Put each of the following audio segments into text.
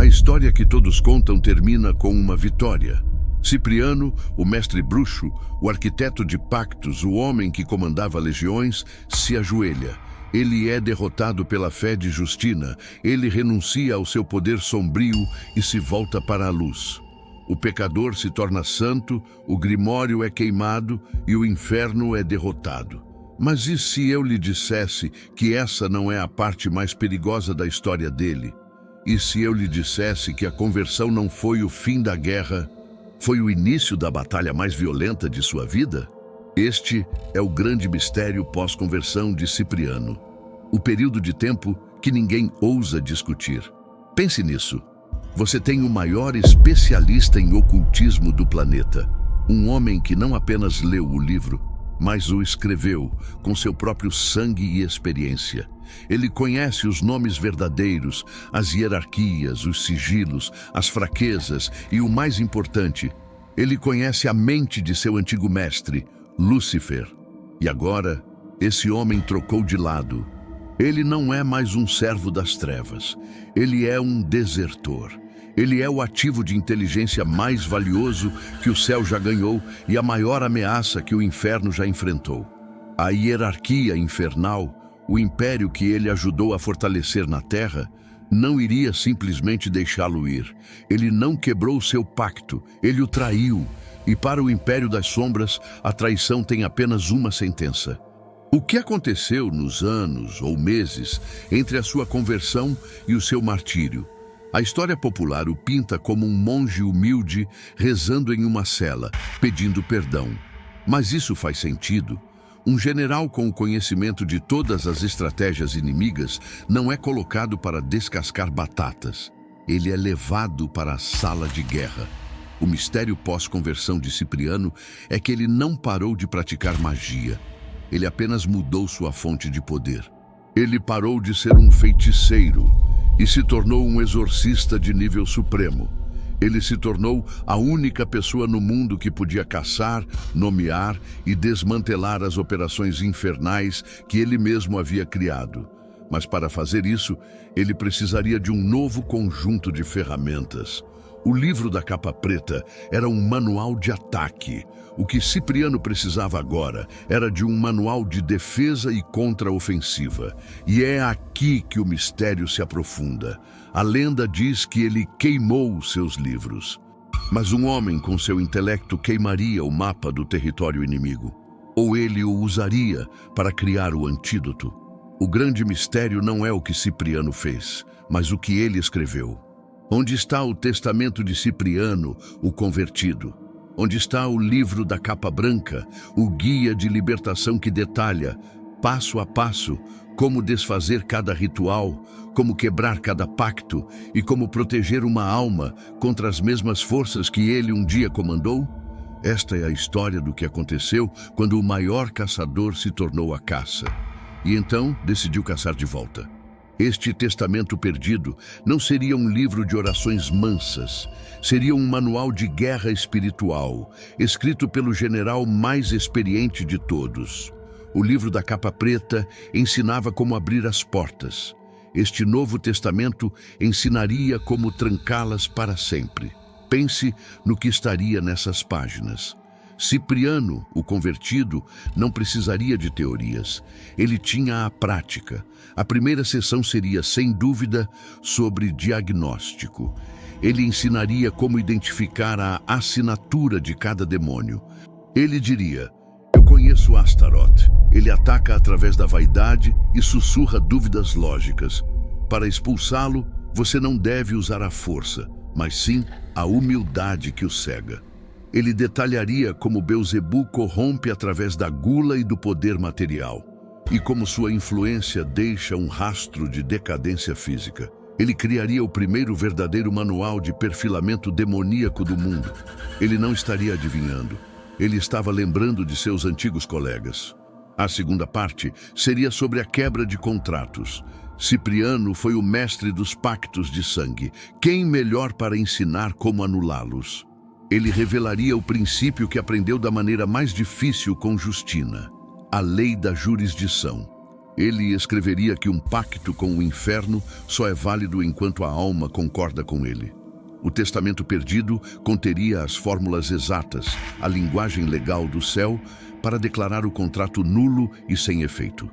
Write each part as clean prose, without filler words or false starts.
história que todos contam termina com uma vitória. Cipriano, o mestre bruxo, o arquiteto de pactos, o homem que comandava legiões, se ajoelha. Ele é derrotado pela fé de Justina, ele renuncia ao seu poder sombrio e se volta para a luz. O pecador se torna santo, o grimório é queimado e o inferno é derrotado. Mas e se eu lhe dissesse que essa não é a parte mais perigosa da história dele? E se eu lhe dissesse que a conversão não foi o fim da guerra, foi o início da batalha mais violenta de sua vida? Este é o grande mistério pós-conversão de Cipriano. O período de tempo que ninguém ousa discutir. Pense nisso. Você tem o maior especialista em ocultismo do planeta. Um homem que não apenas leu o livro, mas o escreveu com seu próprio sangue e experiência. Ele conhece os nomes verdadeiros, as hierarquias, os sigilos, as fraquezas e, o mais importante, ele conhece a mente de seu antigo mestre, Lúcifer. E agora, esse homem trocou de lado. Ele não é mais um servo das trevas. Ele é um desertor. Ele é o ativo de inteligência mais valioso que o céu já ganhou e a maior ameaça que o inferno já enfrentou. A hierarquia infernal, o império que ele ajudou a fortalecer na terra, não iria simplesmente deixá-lo ir. Ele não quebrou seu pacto, ele o traiu. E para o império das sombras, a traição tem apenas uma sentença. O que aconteceu nos anos ou meses entre a sua conversão e o seu martírio? A história popular o pinta como um monge humilde rezando em uma cela, pedindo perdão. Mas isso faz sentido. Um general com o conhecimento de todas as estratégias inimigas não é colocado para descascar batatas. Ele é levado para a sala de guerra. O mistério pós-conversão de Cipriano é que ele não parou de praticar magia. Ele apenas mudou sua fonte de poder. Ele parou de ser um feiticeiro e se tornou um exorcista de nível supremo. Ele se tornou a única pessoa no mundo que podia caçar, nomear e desmantelar as operações infernais que ele mesmo havia criado. Mas para fazer isso, ele precisaria de um novo conjunto de ferramentas. O livro da capa preta era um manual de ataque. O que Cipriano precisava agora era de um manual de defesa e contraofensiva. E é aqui que o mistério se aprofunda. A lenda diz que ele queimou os seus livros. Mas um homem com seu intelecto queimaria o mapa do território inimigo. Ou ele o usaria para criar o antídoto. O grande mistério não é o que Cipriano fez, mas o que ele escreveu. Onde está o testamento de Cipriano, o convertido? Onde está o livro da capa branca, o guia de libertação que detalha, passo a passo, como desfazer cada ritual, como quebrar cada pacto e como proteger uma alma contra as mesmas forças que ele um dia comandou? Esta é a história do que aconteceu quando o maior caçador se tornou a caça. E então decidiu caçar de volta. Este testamento perdido não seria um livro de orações mansas, seria um manual de guerra espiritual, escrito pelo general mais experiente de todos. O livro da capa preta ensinava como abrir as portas. Este novo testamento ensinaria como trancá-las para sempre. Pense no que estaria nessas páginas. Cipriano, o convertido, não precisaria de teorias. Ele tinha a prática. A primeira sessão seria, sem dúvida, sobre diagnóstico. Ele ensinaria como identificar a assinatura de cada demônio. Ele diria: eu conheço Astaroth. Ele ataca através da vaidade e sussurra dúvidas lógicas. Para expulsá-lo, você não deve usar a força, mas sim a humildade que o cega. Ele detalharia como Beelzebu corrompe através da gula e do poder material, e como sua influência deixa um rastro de decadência física. Ele criaria o primeiro verdadeiro manual de perfilamento demoníaco do mundo. Ele não estaria adivinhando. Ele estava lembrando de seus antigos colegas. A segunda parte seria sobre a quebra de contratos. Cipriano foi o mestre dos pactos de sangue. Quem melhor para ensinar como anulá-los? Ele revelaria o princípio que aprendeu da maneira mais difícil com Justina, a lei da jurisdição. Ele escreveria que um pacto com o inferno só é válido enquanto a alma concorda com ele. O testamento perdido conteria as fórmulas exatas, a linguagem legal do céu, para declarar o contrato nulo e sem efeito.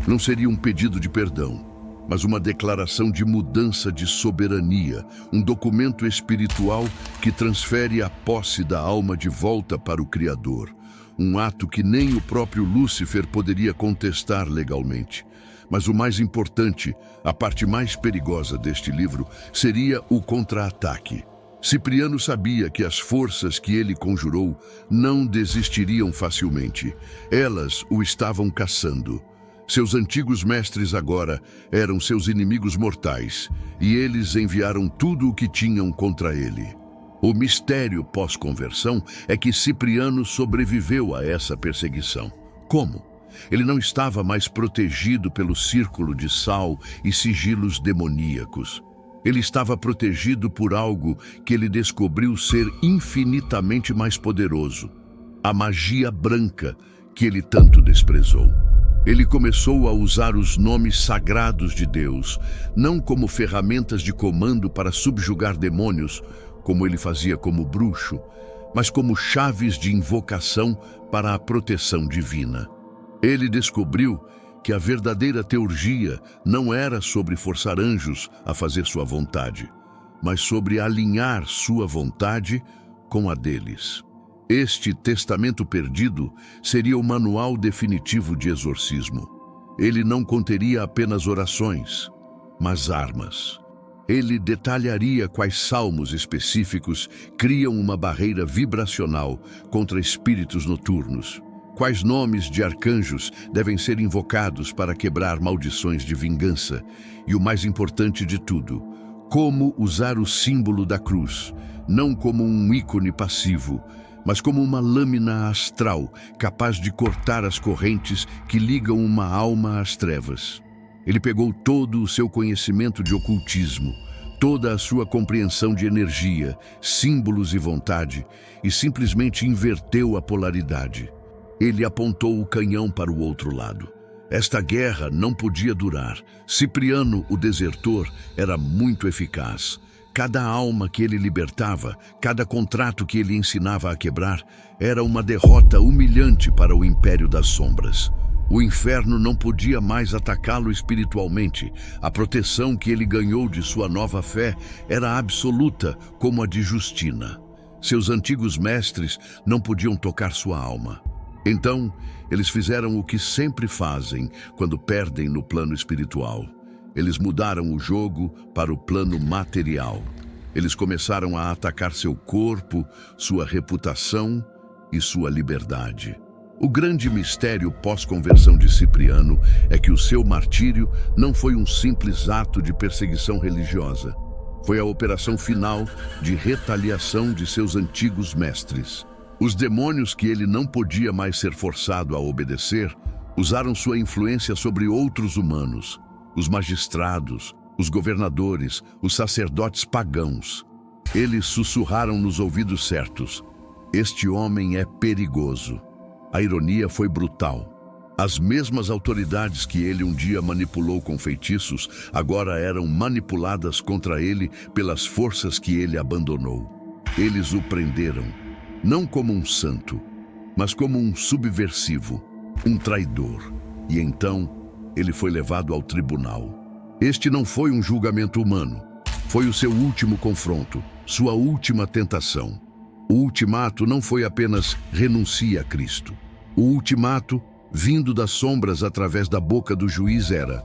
Não seria um pedido de perdão, mas uma declaração de mudança de soberania, um documento espiritual que transfere a posse da alma de volta para o Criador. Um ato que nem o próprio Lúcifer poderia contestar legalmente. Mas o mais importante, a parte mais perigosa deste livro, seria o contra-ataque. Cipriano sabia que as forças que ele conjurou não desistiriam facilmente. Elas o estavam caçando. Seus antigos mestres agora eram seus inimigos mortais, e eles enviaram tudo o que tinham contra ele. O mistério pós-conversão é que Cipriano sobreviveu a essa perseguição. Como? Ele não estava mais protegido pelo círculo de sal e sigilos demoníacos. Ele estava protegido por algo que ele descobriu ser infinitamente mais poderoso: a magia branca que ele tanto desprezou. Ele começou a usar os nomes sagrados de Deus, não como ferramentas de comando para subjugar demônios, como ele fazia como bruxo, mas como chaves de invocação para a proteção divina. Ele descobriu que a verdadeira teurgia não era sobre forçar anjos a fazer sua vontade, mas sobre alinhar sua vontade com a deles. Este testamento perdido seria o manual definitivo de exorcismo. Ele não conteria apenas orações, mas armas. Ele detalharia quais salmos específicos criam uma barreira vibracional contra espíritos noturnos. Quais nomes de arcanjos devem ser invocados para quebrar maldições de vingança? E o mais importante de tudo, como usar o símbolo da cruz, não como um ícone passivo, mas como uma lâmina astral capaz de cortar as correntes que ligam uma alma às trevas. Ele pegou todo o seu conhecimento de ocultismo, toda a sua compreensão de energia, símbolos e vontade, e simplesmente inverteu a polaridade. Ele apontou o canhão para o outro lado. Esta guerra não podia durar. Cipriano, o desertor, era muito eficaz. Cada alma que ele libertava, cada contrato que ele ensinava a quebrar, era uma derrota humilhante para o Império das Sombras. O inferno não podia mais atacá-lo espiritualmente. A proteção que ele ganhou de sua nova fé era absoluta, como a de Justina. Seus antigos mestres não podiam tocar sua alma. Então, eles fizeram o que sempre fazem quando perdem no plano espiritual. Eles mudaram o jogo para o plano material. Eles começaram a atacar seu corpo, sua reputação e sua liberdade. O grande mistério pós-conversão de Cipriano é que o seu martírio não foi um simples ato de perseguição religiosa. Foi a operação final de retaliação de seus antigos mestres. Os demônios que ele não podia mais ser forçado a obedecer usaram sua influência sobre outros humanos, os magistrados, os governadores, os sacerdotes pagãos. Eles sussurraram nos ouvidos certos: "Este homem é perigoso." A ironia foi brutal. As mesmas autoridades que ele um dia manipulou com feitiços agora eram manipuladas contra ele pelas forças que ele abandonou. Eles o prenderam, não como um santo, mas como um subversivo, um traidor. E então, ele foi levado ao tribunal. Este não foi um julgamento humano. Foi o seu último confronto, sua última tentação. O ultimato não foi apenas renuncie a Cristo. O ultimato, vindo das sombras através da boca do juiz, era: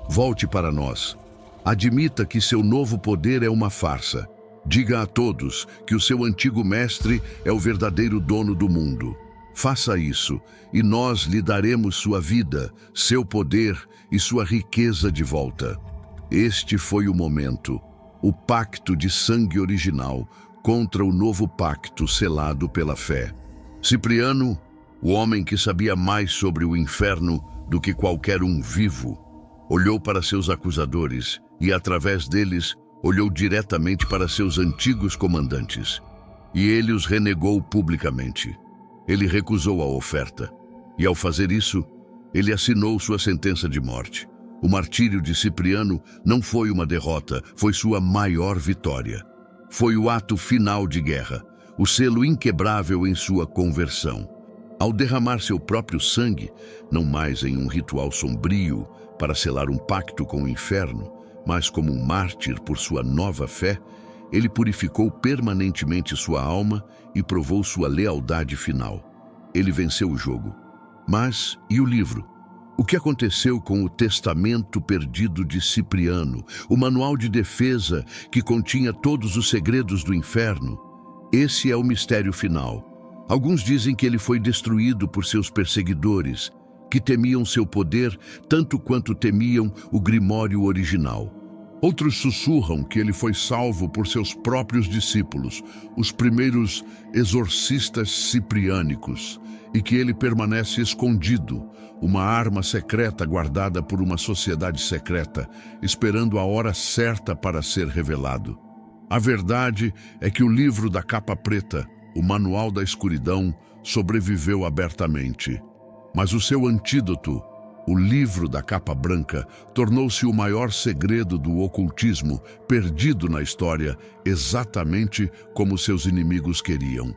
volte para nós. Admita que seu novo poder é uma farsa. Diga a todos que o seu antigo mestre é o verdadeiro dono do mundo. Faça isso, e nós lhe daremos sua vida, seu poder e sua riqueza de volta. Este foi o momento, o pacto de sangue original contra o novo pacto selado pela fé. Cipriano, o homem que sabia mais sobre o inferno do que qualquer um vivo, olhou para seus acusadores e, através deles, olhou diretamente para seus antigos comandantes. E ele os renegou publicamente. Ele recusou a oferta. E, ao fazer isso, Ele assinou sua sentença de morte. O martírio de Cipriano não foi uma derrota, foi sua maior vitória. Foi o ato final de guerra, o selo inquebrável em sua conversão. Ao derramar seu próprio sangue, não mais em um ritual sombrio para selar um pacto com o inferno, mas como um mártir por sua nova fé, ele purificou permanentemente sua alma e provou sua lealdade final. Ele venceu o jogo. Mas, e o livro? O que aconteceu com o testamento perdido de Cipriano, o manual de defesa que continha todos os segredos do inferno? Esse é o mistério final. Alguns dizem que ele foi destruído por seus perseguidores, que temiam seu poder tanto quanto temiam o Grimório original. Outros sussurram que ele foi salvo por seus próprios discípulos, os primeiros exorcistas cipriânicos, e que ele permanece escondido, uma arma secreta guardada por uma sociedade secreta, esperando a hora certa para ser revelado. A verdade é que o livro da capa preta, o manual da escuridão, sobreviveu abertamente. Mas o seu antídoto, o livro da capa branca, tornou-se o maior segredo do ocultismo, perdido na história, exatamente como seus inimigos queriam.